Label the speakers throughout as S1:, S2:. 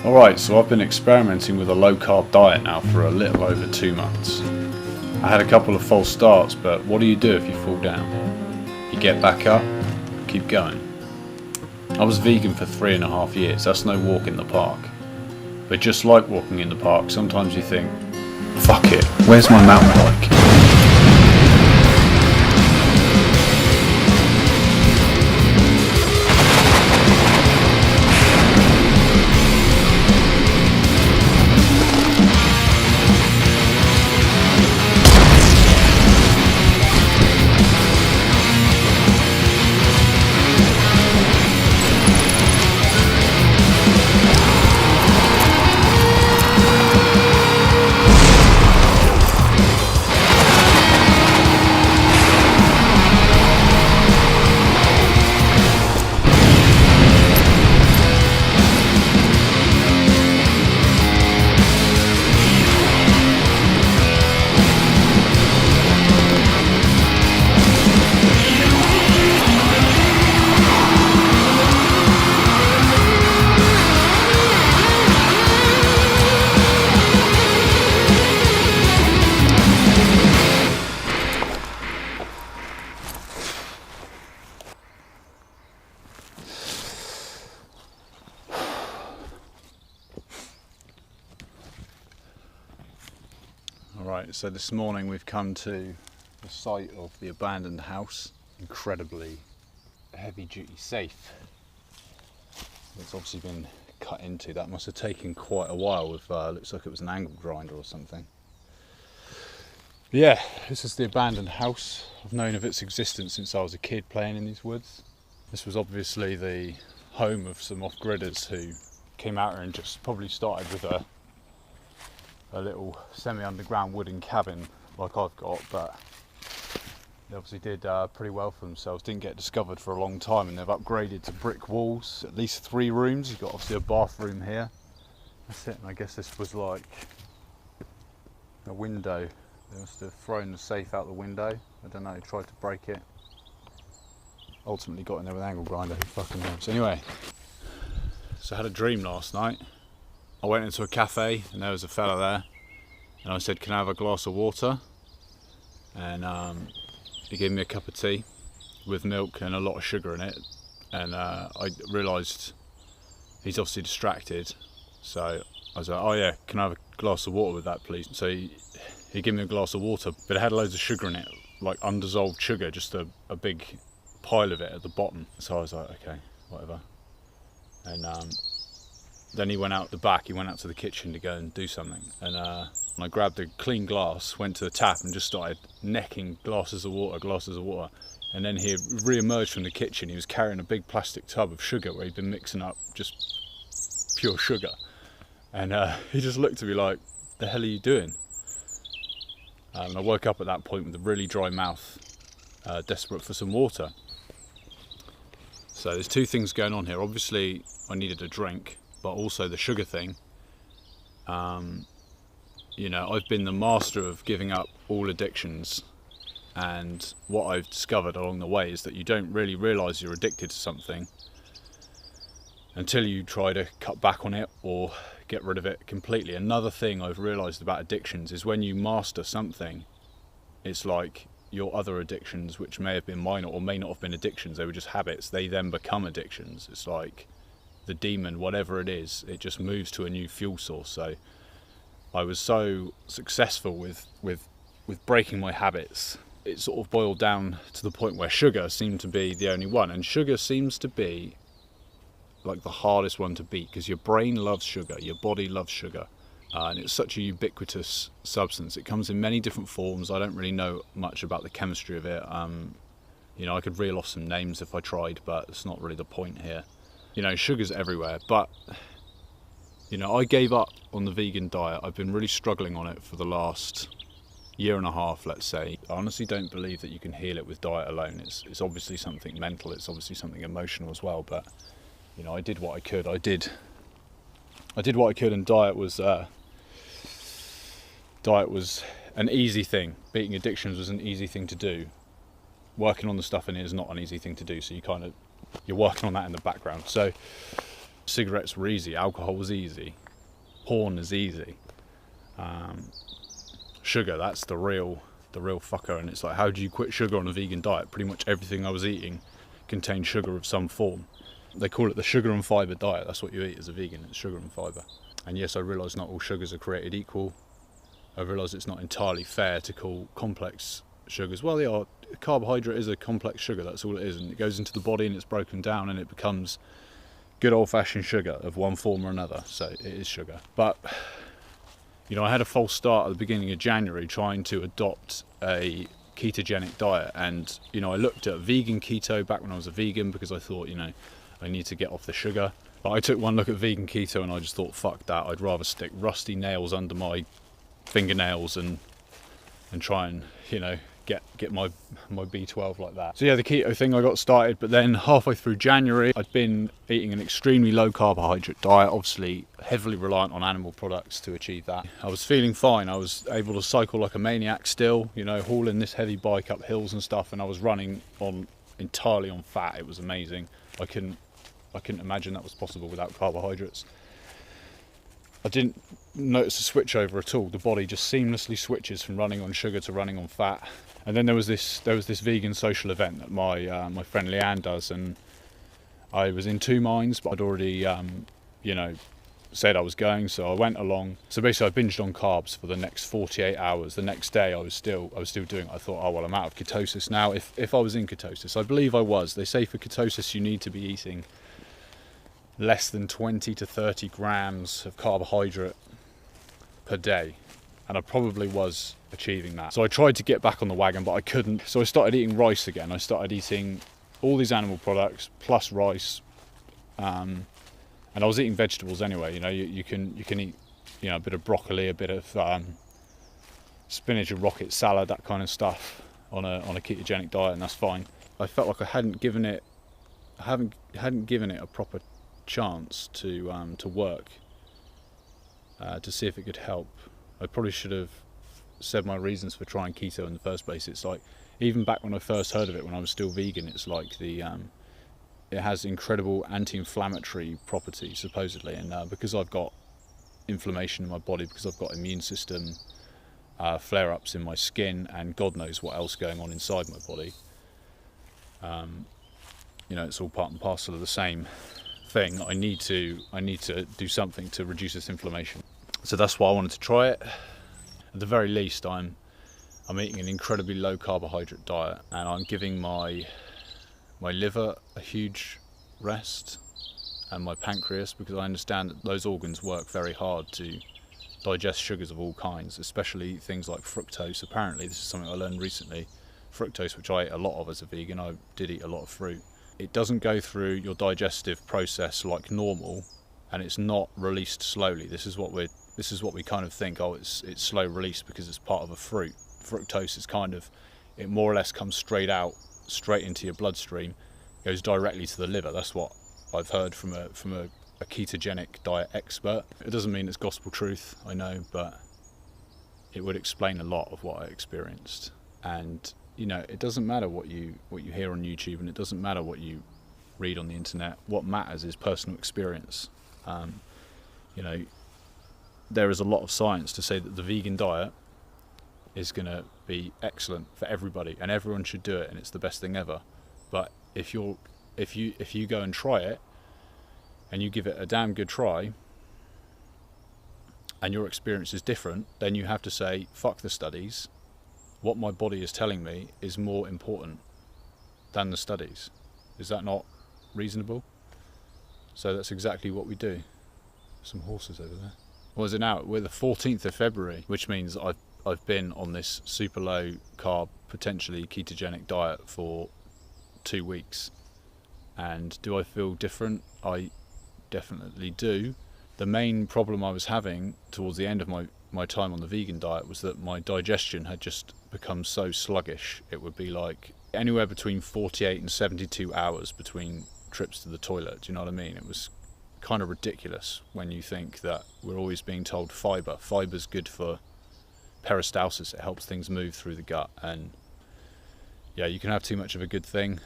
S1: Alright, so I've been experimenting with a low carb diet now for a little over 2 months. I had a couple of false starts, but what do you do if you fall down? You get back up, keep going. I was vegan for 3.5 years, that's no walk in the park. But just like walking in the park, sometimes you think, fuck it, where's my mountain bike? Alright, so this morning we've come to the site of the abandoned house. Incredibly heavy duty safe. It's obviously been cut into. That must have taken quite a while with, looks like it was an angle grinder or something. But yeah, this is the abandoned house. I've known of its existence since I was a kid playing in these woods. This was obviously the home of some off-gridders who came out here and just probably started with a little semi-underground wooden cabin like I've got, but they obviously did pretty well for themselves, didn't get discovered for a long time, and they've upgraded to brick walls, at least 3 rooms. You've got obviously a bathroom here, that's it, and I guess this was like a window. They must have thrown the safe out the window, I don't know, tried to break it, ultimately got in there with an angle grinder, who fucking knows. Anyway, so I had a dream last night. I went into a cafe and there was a fella there, and I said, can I have a glass of water? And he gave me a cup of tea with milk and a lot of sugar in it, and I realised he's obviously distracted, so I was like, oh yeah, can I have a glass of water with that please? So he gave me a glass of water, but it had loads of sugar in it, like undissolved sugar, just a big pile of it at the bottom. So I was like, okay, whatever. And then he went out the back, he went out to the kitchen to go and do something, and I grabbed a clean glass, went to the tap and just started necking glasses of water, and then he re-emerged from the kitchen. He was carrying a big plastic tub of sugar where he'd been mixing up just pure sugar, and he just looked at me like, the hell are you doing? And I woke up at that point with a really dry mouth, desperate for some water. So there's 2 things going on here. Obviously I needed a drink, but also the sugar thing. You know, I've been the master of giving up all addictions, and what I've discovered along the way is that you don't really realise you're addicted to something until you try to cut back on it or get rid of it completely. Another thing I've realised about addictions is when you master something, it's like your other addictions, which may have been minor or may not have been addictions, they were just habits, they then become addictions. It's like the demon, whatever it is, it just moves to a new fuel source. So I was so successful with breaking my habits, it sort of boiled down to the point where sugar seemed to be the only one, and sugar seems to be like the hardest one to beat, because your brain loves sugar, your body loves sugar, and it's such a ubiquitous substance. It comes in many different forms. I don't really know much about the chemistry of it. You know, I could reel off some names if I tried, but it's not really the point here. You know, sugar's everywhere, but you know, I gave up on the vegan diet. I've been really struggling on it for the last 1.5 years, let's say. I honestly don't believe that you can heal it with diet alone. It's obviously something mental, it's obviously something emotional as well, but you know, I did what I could. I did what I could, and diet was an easy thing. Beating addictions was an easy thing to do. Working on the stuff in it is not an easy thing to do, so you're working on that in the background. So Cigarettes were easy, alcohol was easy, porn is easy. Sugar, that's the real fucker. And it's like, how do you quit sugar on a vegan diet? Pretty much everything I was eating contained sugar of some form. They call it the sugar and fibre diet. That's what you eat as a vegan, it's sugar and fibre. And yes, I realise not all sugars are created equal. I realise it's not entirely fair to call complex sugars, well, they are. Carbohydrate is a complex sugar, that's all it is, and it goes into the body and it's broken down and it becomes good old-fashioned sugar of one form or another. So it is sugar. But you know, I had a false start at the beginning of January trying to adopt a ketogenic diet, and you know, I looked at vegan keto back when I was a vegan because I thought, you know, I need to get off the sugar. But I took one look at vegan keto and I just thought, fuck that, I'd rather stick rusty nails under my fingernails and try and, you know, get my B12 like that. So yeah, the keto thing, I got started, but then halfway through January I'd been eating an extremely low carbohydrate diet, obviously heavily reliant on animal products to achieve that. I was feeling fine, I was able to cycle like a maniac still, you know, hauling this heavy bike up hills and stuff, and I was running entirely on fat. It was amazing. I couldn't imagine that was possible without carbohydrates. I didn't notice a switch over at all. The body just seamlessly switches from running on sugar to running on fat. And then there was this vegan social event that my friend Leanne does, and I was in two minds, but I'd already you know, said I was going, so I went along. So basically I binged on carbs for the next 48 hours. The next day I was still doing it. I thought, oh well, I'm out of ketosis now. If I was in ketosis, I believe I was. They say for ketosis you need to be eating less than 20 to 30 grams of carbohydrate per day, and I probably was achieving that. So I tried to get back on the wagon, but I couldn't. So I started eating rice again. I started eating all these animal products plus rice, and I was eating vegetables anyway. You know, you can eat, you know, a bit of broccoli, a bit of spinach and rocket salad, that kind of stuff on a ketogenic diet, and that's fine. I felt like I hadn't given it a proper chance to work, to see if it could help. I probably should have said my reasons for trying keto in the first place. It's like, even back when I first heard of it when I was still vegan, it's like it has incredible anti-inflammatory properties supposedly, and because I've got inflammation in my body, because I've got immune system flare-ups in my skin, and God knows what else going on inside my body, you know, it's all part and parcel of the same thing. I need to do something to reduce this inflammation. So that's why I wanted to try it. At the very least, I'm eating an incredibly low carbohydrate diet, and I'm giving my liver a huge rest, and my pancreas, because I understand that those organs work very hard to digest sugars of all kinds, especially things like fructose. Apparently, this is something I learned recently. Fructose, which I ate a lot of as a vegan, I did eat a lot of fruit. It doesn't go through your digestive process like normal, and it's not released slowly. This is what we kind of think, oh, it's slow release because it's part of a fruit. Fructose is kind of, it more or less comes straight into your bloodstream, goes directly to the liver. That's what I've heard from a ketogenic diet expert. It doesn't mean it's gospel truth, I know, but it would explain a lot of what I experienced. And you know, it doesn't matter what you hear on YouTube, and it doesn't matter what you read on the internet. What matters is personal experience. You know, there is a lot of science to say that the vegan diet is going to be excellent for everybody, and everyone should do it, and it's the best thing ever. But if you go and try it, and you give it a damn good try, and your experience is different, then you have to say, fuck the studies. What my body is telling me is more important than the studies. Is that not reasonable? So that's exactly what we do. Some horses over there. What is it now? We're the 14th of February, which means I've been on this super low carb, potentially ketogenic diet for 2 weeks. And do I feel different? I definitely do. The main problem I was having towards the end of my time on the vegan diet was that my digestion had just become so sluggish. It would be like anywhere between 48 and 72 hours between trips to the toilet. Do you know what I mean? It was kind of ridiculous when you think that we're always being told fiber's good for peristalsis. It helps things move through the gut, and yeah, you can have too much of a good thing.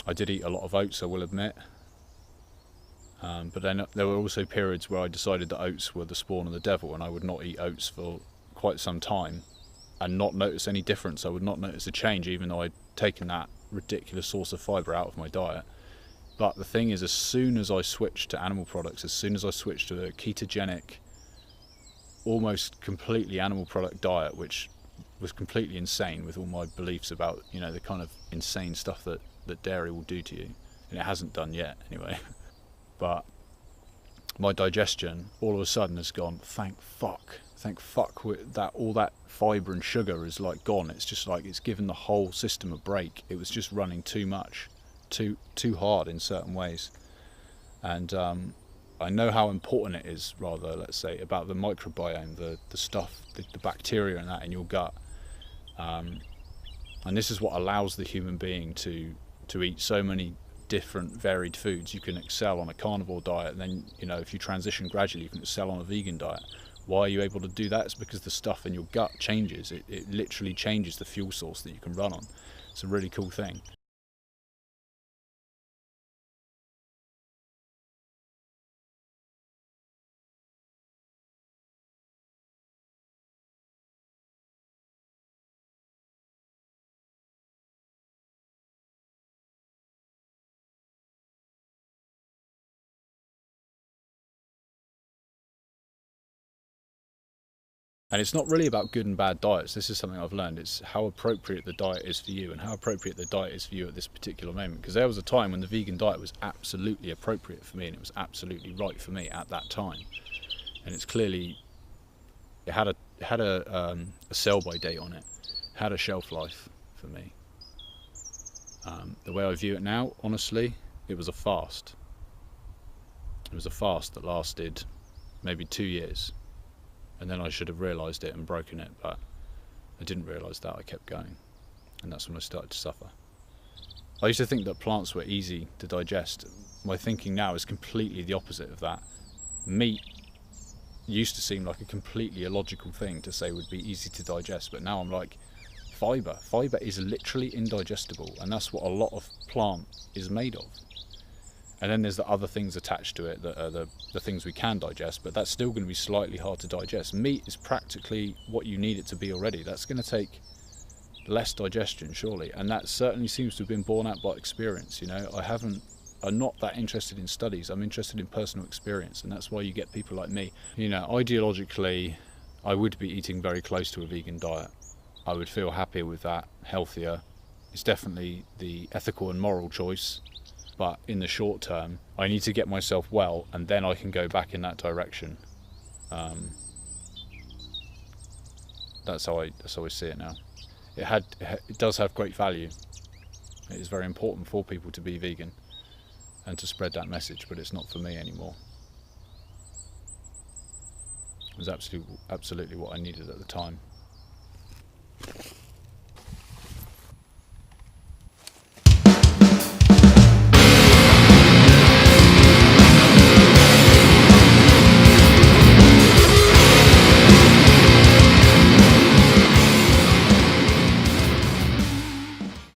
S1: I did eat a lot of oats, I will admit. But then there were also periods where I decided that oats were the spawn of the devil, and I would not eat oats for quite some time and not notice any difference. I would not notice a change, even though I'd taken that ridiculous source of fibre out of my diet. But the thing is, as soon as I switched to animal products, as soon as I switched to a ketogenic, almost completely animal product diet, which was completely insane with all my beliefs about, you know, the kind of insane stuff that dairy will do to you, and it hasn't done yet anyway. But my digestion all of a sudden has gone, thank fuck that all that fibre and sugar is like gone. It's just like it's given the whole system a break. It was just running too much, too hard in certain ways. And I know how important it is, rather, let's say, about the microbiome, the stuff, the bacteria and that in your gut. And this is what allows the human being to eat so many different varied foods. You can excel on a carnivore diet, and then, you know, if you transition gradually, you can excel on a vegan diet. Why are you able to do that? It's because the stuff in your gut changes. It literally changes the fuel source that you can run on. It's a really cool thing. And it's not really about good and bad diets. This is something I've learned. It's how appropriate the diet is for you, and how appropriate the diet is for you at this particular moment. Because there was a time when the vegan diet was absolutely appropriate for me, and it was absolutely right for me at that time. And it's clearly, it had a sell-by date on it, had a shelf life for me. The way I view it now, honestly, it was a fast. It was a fast that lasted maybe 2 years. And then I should have realised it and broken it, but I didn't realise that. I kept going, and that's when I started to suffer. I used to think that plants were easy to digest. My thinking now is completely the opposite of that. Meat used to seem like a completely illogical thing to say would be easy to digest, but now I'm like, fibre is literally indigestible, and that's what a lot of plant is made of. And then there's the other things attached to it that are the things we can digest, but that's still going to be slightly hard to digest. Meat is practically what you need it to be already. That's going to take less digestion, surely, and that certainly seems to have been borne out by experience. You know, I'm not that interested in studies. I'm interested in personal experience, and that's why you get people like me. You know, ideologically, I would be eating very close to a vegan diet. I would feel happier with that, healthier. It's definitely the ethical and moral choice. But in the short term, I need to get myself well, and then I can go back in that direction. That's how I see it now. It does have great value. It is very important for people to be vegan and to spread that message, but it's not for me anymore. It was absolutely what I needed at the time.